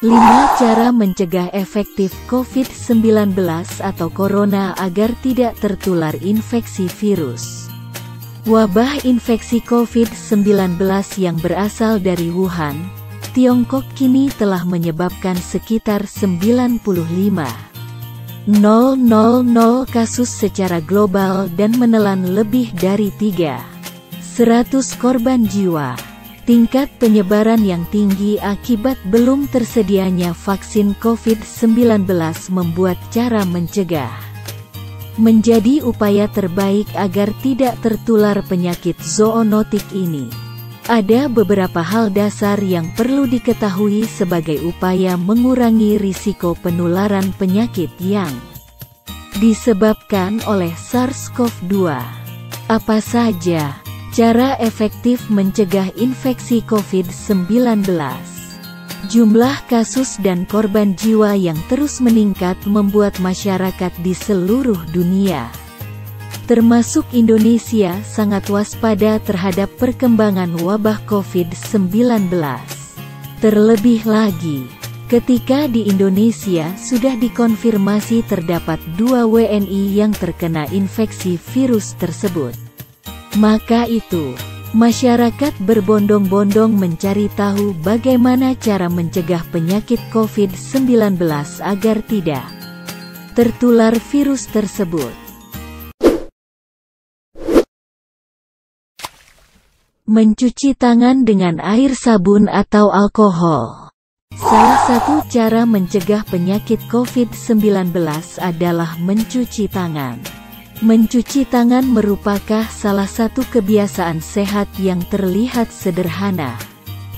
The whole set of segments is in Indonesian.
5 cara mencegah efektif COVID-19 atau Corona agar tidak tertular infeksi virus. Wabah infeksi COVID-19 yang berasal dari Wuhan, Tiongkok kini telah menyebabkan sekitar 95.000 kasus secara global dan menelan lebih dari 300 korban jiwa. Tingkat penyebaran yang tinggi akibat belum tersedianya vaksin COVID-19 membuat cara mencegah menjadi upaya terbaik agar tidak tertular penyakit zoonotik ini. Ada beberapa hal dasar yang perlu diketahui sebagai upaya mengurangi risiko penularan penyakit yang disebabkan oleh SARS-CoV-2. Apa saja cara efektif mencegah infeksi COVID-19? Jumlah kasus dan korban jiwa yang terus meningkat membuat masyarakat di seluruh dunia, termasuk Indonesia, sangat waspada terhadap perkembangan wabah COVID-19. Terlebih lagi, ketika di Indonesia sudah dikonfirmasi terdapat 2 WNI yang terkena infeksi virus tersebut. Maka itu, masyarakat berbondong-bondong mencari tahu bagaimana cara mencegah penyakit COVID-19 agar tidak tertular virus tersebut. Mencuci tangan dengan air sabun atau alkohol. Salah satu cara mencegah penyakit COVID-19 adalah mencuci tangan. Mencuci tangan merupakan salah satu kebiasaan sehat yang terlihat sederhana,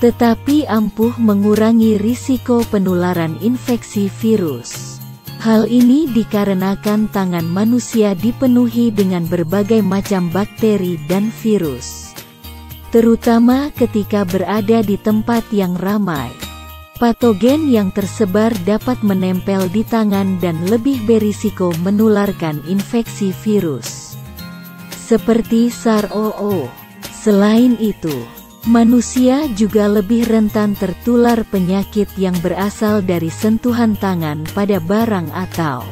tetapi ampuh mengurangi risiko penularan infeksi virus. Hal ini dikarenakan tangan manusia dipenuhi dengan berbagai macam bakteri dan virus, terutama ketika berada di tempat yang ramai. Patogen yang tersebar dapat menempel di tangan dan lebih berisiko menularkan infeksi virus, seperti SARS-CoV. Selain itu, manusia juga lebih rentan tertular penyakit yang berasal dari sentuhan tangan pada barang atau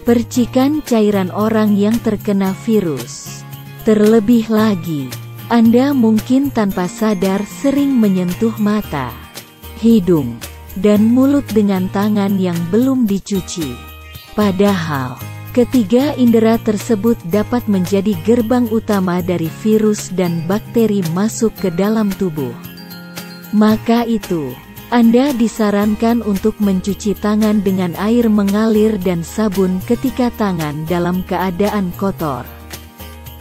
percikan cairan orang yang terkena virus. Terlebih lagi, Anda mungkin tanpa sadar sering menyentuh mata, hidung, dan mulut dengan tangan yang belum dicuci. Padahal, ketiga indera tersebut dapat menjadi gerbang utama dari virus dan bakteri masuk ke dalam tubuh. Maka itu, Anda disarankan untuk mencuci tangan dengan air mengalir dan sabun ketika tangan dalam keadaan kotor.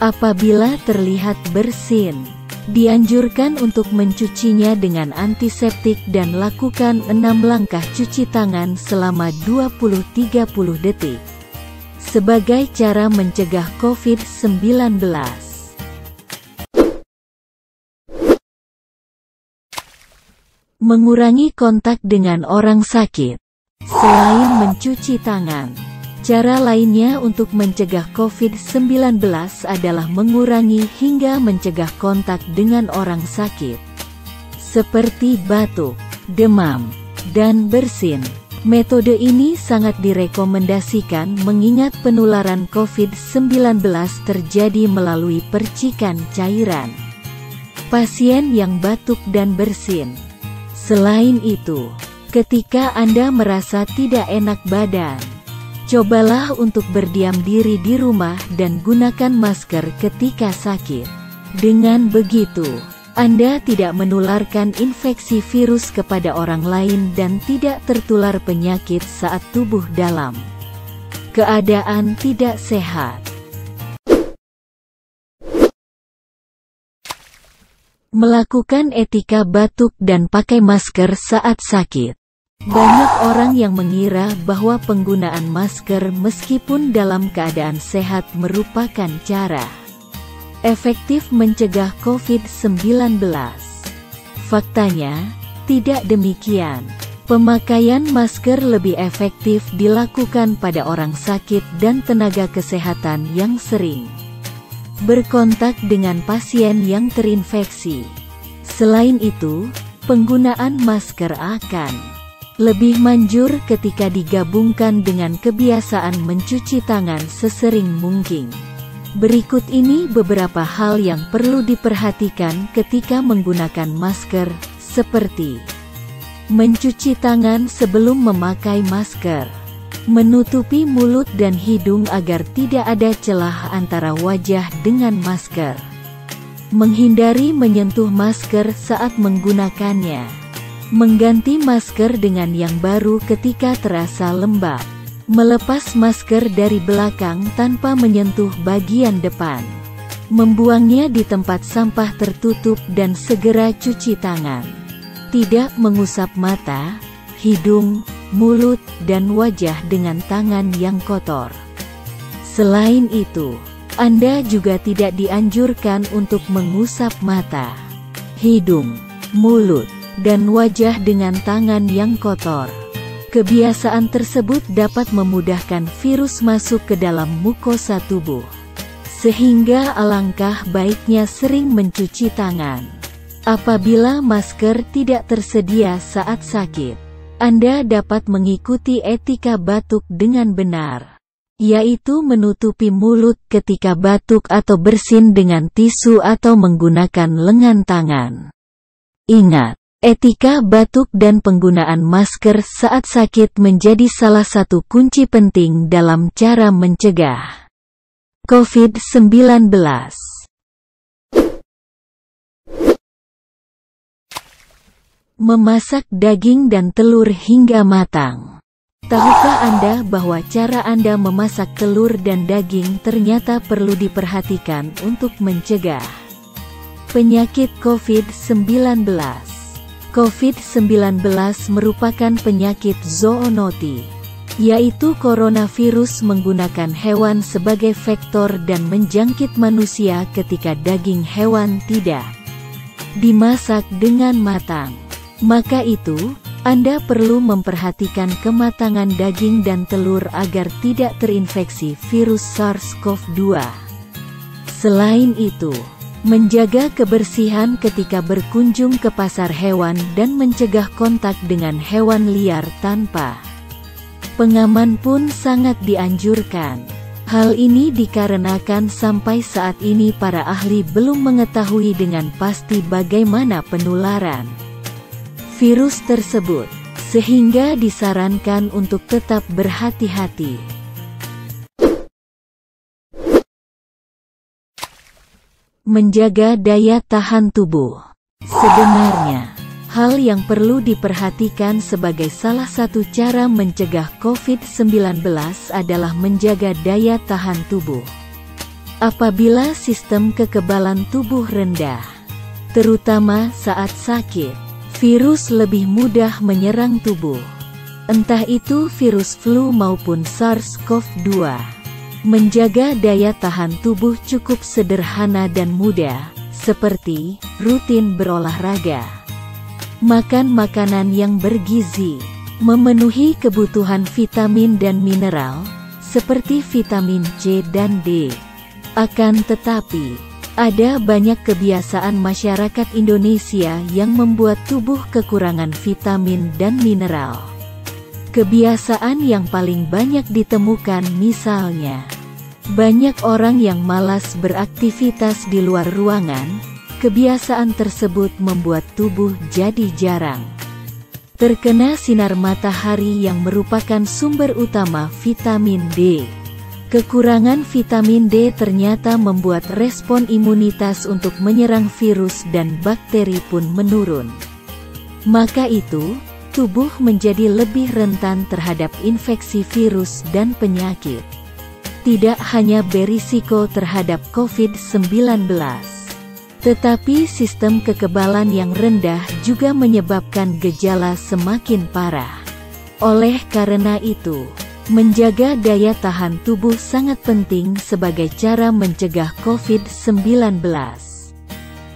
Apabila terlihat bersin, dianjurkan untuk mencucinya dengan antiseptik dan lakukan 6 langkah cuci tangan selama 20-30 detik. Sebagai cara mencegah COVID-19. Mengurangi kontak dengan orang sakit. Selain mencuci tangan, cara lainnya untuk mencegah COVID-19 adalah mengurangi hingga mencegah kontak dengan orang sakit, seperti batuk, demam, dan bersin. Metode ini sangat direkomendasikan mengingat penularan COVID-19 terjadi melalui percikan cairan pasien yang batuk dan bersin. Selain itu, ketika Anda merasa tidak enak badan, cobalah untuk berdiam diri di rumah dan gunakan masker ketika sakit. Dengan begitu, Anda tidak menularkan infeksi virus kepada orang lain dan tidak tertular penyakit saat tubuh dalam keadaan tidak sehat. Melakukan etika batuk dan pakai masker saat sakit. Banyak orang yang mengira bahwa penggunaan masker meskipun dalam keadaan sehat merupakan cara efektif mencegah COVID-19. Faktanya, tidak demikian. Pemakaian masker lebih efektif dilakukan pada orang sakit dan tenaga kesehatan yang sering berkontak dengan pasien yang terinfeksi. Selain itu, penggunaan masker akan Lebih manjur ketika digabungkan dengan kebiasaan mencuci tangan sesering mungkin. Berikut ini beberapa hal yang perlu diperhatikan ketika menggunakan masker, seperti mencuci tangan sebelum memakai masker, menutupi mulut dan hidung agar tidak ada celah antara wajah dengan masker, menghindari menyentuh masker saat menggunakannya, mengganti masker dengan yang baru ketika terasa lembab, melepas masker dari belakang tanpa menyentuh bagian depan, membuangnya di tempat sampah tertutup dan segera cuci tangan, tidak mengusap mata, hidung, mulut, dan wajah dengan tangan yang kotor. Selain itu, Anda juga tidak dianjurkan untuk mengusap mata, hidung, mulut, dan wajah dengan tangan yang kotor. Kebiasaan tersebut dapat memudahkan virus masuk ke dalam mukosa tubuh. Sehingga alangkah baiknya sering mencuci tangan. Apabila masker tidak tersedia saat sakit, Anda dapat mengikuti etika batuk dengan benar, yaitu menutupi mulut ketika batuk atau bersin dengan tisu atau menggunakan lengan tangan. Ingat, etika batuk dan penggunaan masker saat sakit menjadi salah satu kunci penting dalam cara mencegah COVID-19. Memasak daging dan telur hingga matang. Tahukah Anda bahwa cara Anda memasak telur dan daging ternyata perlu diperhatikan untuk mencegah penyakit COVID-19? COVID-19 merupakan penyakit zoonotik, yaitu coronavirus menggunakan hewan sebagai vektor dan menjangkit manusia ketika daging hewan tidak dimasak dengan matang. Maka itu, Anda perlu memperhatikan kematangan daging dan telur agar tidak terinfeksi virus SARS-CoV-2. Selain itu, menjaga kebersihan ketika berkunjung ke pasar hewan dan mencegah kontak dengan hewan liar tanpa pengaman pun sangat dianjurkan. Hal ini dikarenakan sampai saat ini para ahli belum mengetahui dengan pasti bagaimana penularan virus tersebut, sehingga disarankan untuk tetap berhati-hati. Menjaga daya tahan tubuh. Sebenarnya, hal yang perlu diperhatikan sebagai salah satu cara mencegah COVID-19 adalah menjaga daya tahan tubuh. Apabila sistem kekebalan tubuh rendah, terutama saat sakit, virus lebih mudah menyerang tubuh. Entah itu virus flu maupun SARS-CoV-2. Menjaga daya tahan tubuh cukup sederhana dan mudah, seperti rutin berolahraga, makan makanan yang bergizi, memenuhi kebutuhan vitamin dan mineral, seperti vitamin C dan D. Akan tetapi, ada banyak kebiasaan masyarakat Indonesia yang membuat tubuh kekurangan vitamin dan mineral. Kebiasaan yang paling banyak ditemukan misalnya, banyak orang yang malas beraktivitas di luar ruangan. Kebiasaan tersebut membuat tubuh jadi jarang terkena sinar matahari yang merupakan sumber utama vitamin D. Kekurangan vitamin D ternyata membuat respon imunitas untuk menyerang virus dan bakteri pun menurun. Maka itu, tubuh menjadi lebih rentan terhadap infeksi virus dan penyakit. Tidak hanya berisiko terhadap COVID-19, tetapi sistem kekebalan yang rendah juga menyebabkan gejala semakin parah. Oleh karena itu, menjaga daya tahan tubuh sangat penting sebagai cara mencegah COVID-19.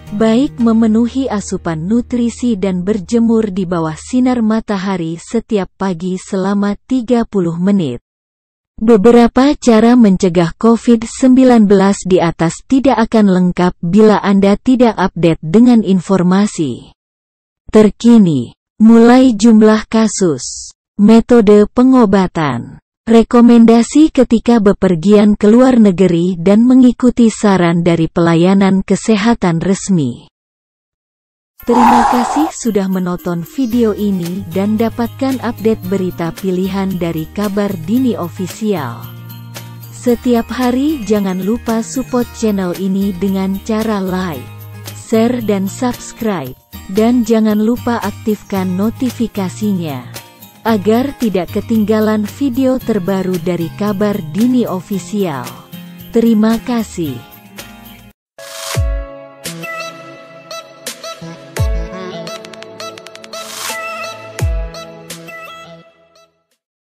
Baik memenuhi asupan nutrisi dan berjemur di bawah sinar matahari setiap pagi selama 30 menit. Beberapa cara mencegah COVID-19 di atas tidak akan lengkap bila Anda tidak update dengan informasi terkini. Mulai jumlah kasus, metode pengobatan, rekomendasi ketika bepergian ke luar negeri dan mengikuti saran dari pelayanan kesehatan resmi. Terima kasih sudah menonton video ini dan dapatkan update berita pilihan dari Kabar Dini Official. Setiap hari jangan lupa support channel ini dengan cara like, share dan subscribe. Dan jangan lupa aktifkan notifikasinya, agar tidak ketinggalan video terbaru dari Kabar Dini Official. Terima kasih.